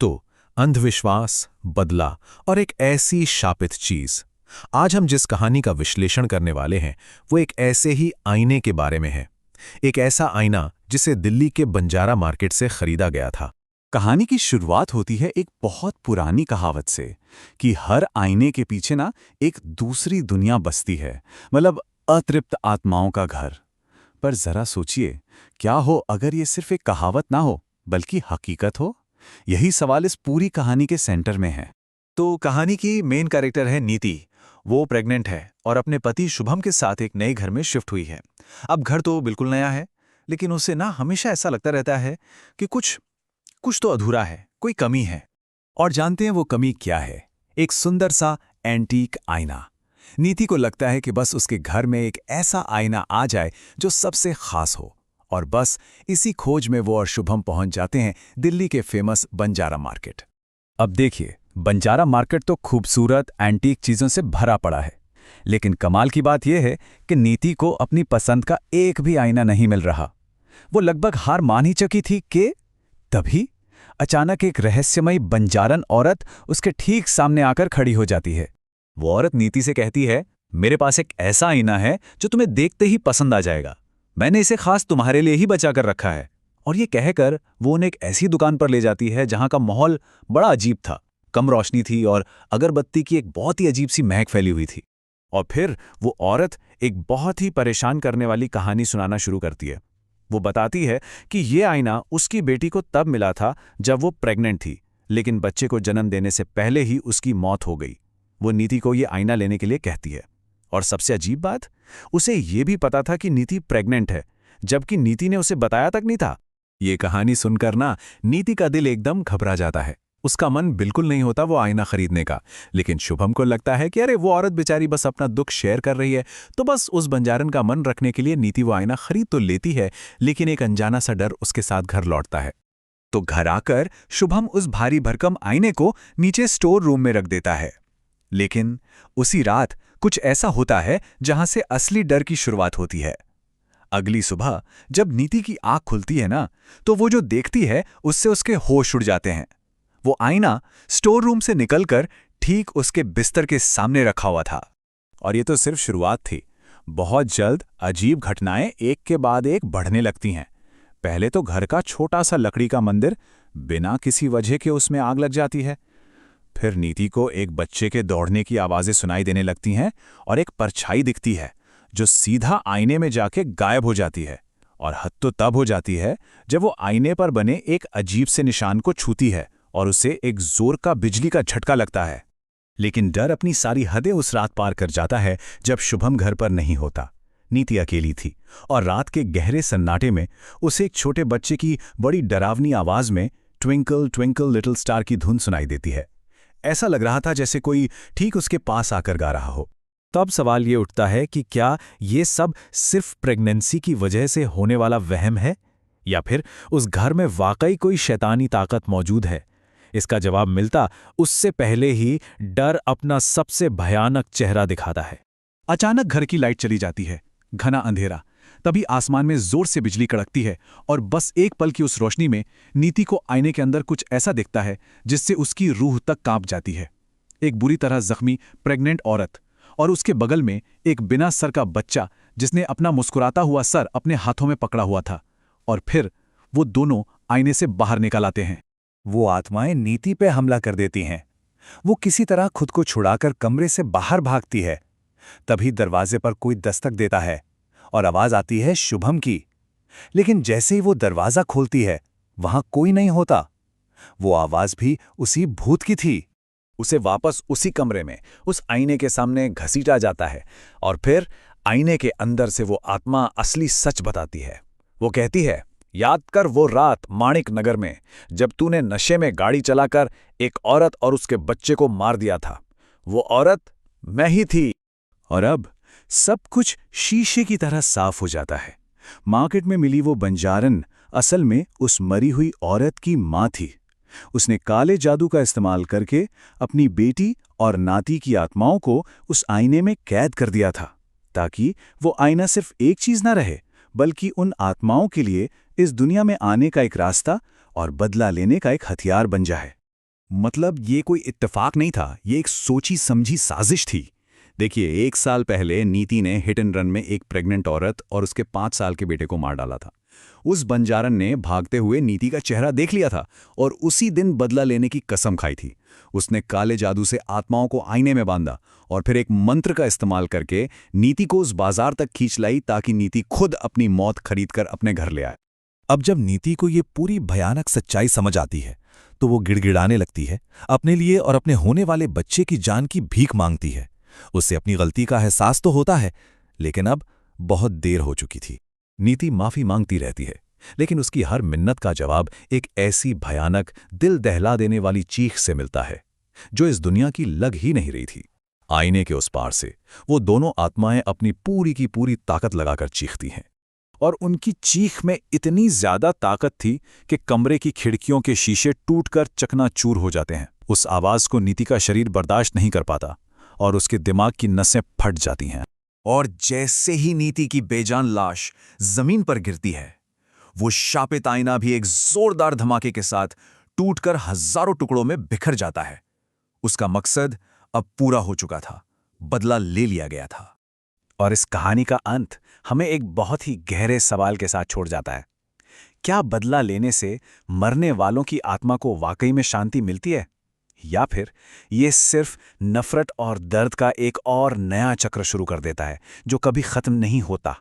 तो अंधविश्वास, बदला और एक ऐसी शापित चीज। आज हम जिस कहानी का विश्लेषण करने वाले हैं वो एक ऐसे ही आईने के बारे में है। एक ऐसा आईना जिसे दिल्ली के बंजारा मार्केट से खरीदा गया था। कहानी की शुरुआत होती है एक बहुत पुरानी कहावत से कि हर आईने के पीछे ना एक दूसरी दुनिया बसती है, मतलब अतृप्त आत्माओं का घर। पर जरा सोचिए, क्या हो अगर ये सिर्फ एक कहावत ना हो बल्कि हकीकत हो? यही सवाल इस पूरी कहानी के सेंटर में है। तो कहानी की मेन कैरेक्टर है नीति। वो प्रेग्नेंट है और अपने पति शुभम के साथ एक नए घर में शिफ्ट हुई है। अब घर तो बिल्कुल नया है, लेकिन उसे ना हमेशा ऐसा लगता रहता है कि कुछ कुछ तो अधूरा है, कोई कमी है। और जानते हैं वो कमी क्या है? एक सुंदर सा एंटीक आईना। नीति को लगता है कि बस उसके घर में एक ऐसा आईना आ जाए जो सबसे खास हो। और बस इसी खोज में वो और शुभम पहुंच जाते हैं दिल्ली के फेमस बंजारा मार्केट। अब देखिए, बंजारा मार्केट तो खूबसूरत एंटीक चीजों से भरा पड़ा है, लेकिन कमाल की बात यह है कि नीति को अपनी पसंद का एक भी आईना नहीं मिल रहा। वो लगभग हार मान ही चुकी थी कि तभी अचानक एक रहस्यमयी बंजारन औरत उसके ठीक सामने आकर खड़ी हो जाती है। वो औरत नीति से कहती है, मेरे पास एक ऐसा आईना है जो तुम्हें देखते ही पसंद आ जाएगा। मैंने इसे खास तुम्हारे लिए ही बचा कर रखा है। और ये कहकर वो उन्हें एक ऐसी दुकान पर ले जाती है जहां का माहौल बड़ा अजीब था। कम रोशनी थी और अगरबत्ती की एक बहुत ही अजीब सी महक फैली हुई थी। और फिर वो औरत एक बहुत ही परेशान करने वाली कहानी सुनाना शुरू करती है। वो बताती है कि ये आईना उसकी बेटी को तब मिला था जब वो प्रेग्नेंट थी, लेकिन बच्चे को जन्म देने से पहले ही उसकी मौत हो गई। वो नीति को ये आईना लेने के लिए कहती है। और सबसे अजीब बात, उसे ये भी पता था कि नीति प्रेग्नेंट है, जबकि नीति ने उसे बताया तक नहीं था। ये कहानी सुनकर ना नीति का दिल एकदम घबरा जाता है। उसका मन बिल्कुल नहीं होता वो आईना खरीदने का, लेकिन शुभम को लगता है कि अरे वो औरत बेचारी बस अपना दुख शेयर कर रही है, तो बस उस बंजारन का मन रखने के लिए नीति वो आईना खरीद तो लेती है, लेकिन एक अनजाना सा डर उसके साथ घर लौटता है। तो घर आकर शुभम उस भारी भरकम आईने को नीचे स्टोर रूम में रख देता है। लेकिन उसी रात कुछ ऐसा होता है जहां से असली डर की शुरुआत होती है। अगली सुबह जब नीति की आंख खुलती है ना, तो वो जो देखती है उससे उसके होश उड़ जाते हैं। वो आईना स्टोर रूम से निकलकर ठीक उसके बिस्तर के सामने रखा हुआ था। और ये तो सिर्फ शुरुआत थी। बहुत जल्द अजीब घटनाएं एक के बाद एक बढ़ने लगती हैं। पहले तो घर का छोटा सा लकड़ी का मंदिर बिना किसी वजह के उसमें आग लग जाती है। फिर नीति को एक बच्चे के दौड़ने की आवाजें सुनाई देने लगती हैं और एक परछाई दिखती है जो सीधा आईने में जाके गायब हो जाती है। और हद तो तब हो जाती है जब वो आईने पर बने एक अजीब से निशान को छूती है और उसे एक जोर का बिजली का झटका लगता है। लेकिन डर अपनी सारी हदें उस रात पार कर जाता है जब शुभम घर पर नहीं होता। नीति अकेली थी और रात के गहरे सन्नाटे में उसे एक छोटे बच्चे की बड़ी डरावनी आवाज में ट्विंकल ट्विंकल लिटिल स्टार की धुन सुनाई देती है। ऐसा लग रहा था जैसे कोई ठीक उसके पास आकर गा रहा हो। तब सवाल ये उठता है कि क्या ये सब सिर्फ प्रेगनेंसी की वजह से होने वाला वहम है, या फिर उस घर में वाकई कोई शैतानी ताकत मौजूद है? इसका जवाब मिलता उससे पहले ही डर अपना सबसे भयानक चेहरा दिखाता है। अचानक घर की लाइट चली जाती है। घना अंधेरा। तभी आसमान में जोर से बिजली कड़कती है और बस एक पल की उस रोशनी में नीति को आईने के अंदर कुछ ऐसा दिखता है जिससे उसकी रूह तक कांप जाती है। एक बुरी तरह जख्मी प्रेग्नेंट औरत और उसके बगल में एक बिना सर का बच्चा जिसने अपना मुस्कुराता हुआ सर अपने हाथों में पकड़ा हुआ था। और फिर वो दोनों आईने से बाहर निकल आते हैं। वो आत्माएं नीति पे हमला कर देती हैं। वो किसी तरह खुद को छुड़ाकर कमरे से बाहर भागती है। तभी दरवाजे पर कोई दस्तक देता है और आवाज आती है शुभम की। लेकिन जैसे ही वो दरवाजा खोलती है, वहां कोई नहीं होता। वो आवाज भी उसी भूत की थी। उसे वापस उसी कमरे में उस आईने के सामने घसीटा जाता है और फिर आईने के अंदर से वो आत्मा असली सच बताती है। वो कहती है, याद कर वो रात माणिक नगर में जब तूने नशे में गाड़ी चलाकर एक औरत और उसके बच्चे को मार दिया था। वो औरत मैं ही थी। और अब सब कुछ शीशे की तरह साफ हो जाता है। मार्केट में मिली वो बंजारन असल में उस मरी हुई औरत की मां थी। उसने काले जादू का इस्तेमाल करके अपनी बेटी और नाती की आत्माओं को उस आईने में कैद कर दिया था, ताकि वो आईना सिर्फ एक चीज ना रहे, बल्कि उन आत्माओं के लिए इस दुनिया में आने का एक रास्ता और बदला लेने का एक हथियार बन जाए। मतलब ये कोई इत्तेफाक नहीं था, ये एक सोची समझी साजिश थी। देखिए, 1 साल पहले नीति ने हिट एंड रन में एक प्रेग्नेंट औरत और उसके 5 साल के बेटे को मार डाला था। उस बंजारन ने भागते हुए नीति का चेहरा देख लिया था और उसी दिन बदला लेने की कसम खाई थी। उसने काले जादू से आत्माओं को आईने में बांधा और फिर एक मंत्र का इस्तेमाल करके नीति को उस बाजार तक खींच लाई ताकि नीति खुद अपनी मौत खरीदकर अपने घर ले आए। अब जब नीति को ये पूरी भयानक सच्चाई समझ आती है तो वो गिड़गिड़ाने लगती है, अपने लिए और अपने होने वाले बच्चे की जान की भीख मांगती है। उससे अपनी गलती का एहसास तो होता है, लेकिन अब बहुत देर हो चुकी थी। नीति माफी मांगती रहती है, लेकिन उसकी हर मिन्नत का जवाब एक ऐसी भयानक, दिल दहला देने वाली चीख से मिलता है जो इस दुनिया की लग ही नहीं रही थी। आईने के उस पार से वो दोनों आत्माएं अपनी पूरी की पूरी ताकत लगाकर चीखती हैं। और उनकी चीख में इतनी ज्यादा ताकत थी कि कमरे की खिड़कियों के शीशे टूटकर चकनाचूर हो जाते हैं। उस आवाज को नीति का शरीर बर्दाश्त नहीं कर पाता और उसके दिमाग की नसें फट जाती हैं। और जैसे ही नीति की बेजान लाश जमीन पर गिरती है, वो शापित आईना भी एक जोरदार धमाके के साथ टूटकर हजारों टुकड़ों में बिखर जाता है। उसका मकसद अब पूरा हो चुका था, बदला ले लिया गया था। और इस कहानी का अंत हमें एक बहुत ही गहरे सवाल के साथ छोड़ जाता है। क्या बदला लेने से मरने वालों की आत्मा को वाकई में शांति मिलती है, या फिर ये सिर्फ नफरत और दर्द का एक और नया चक्र शुरू कर देता है जो कभी खत्म नहीं होता?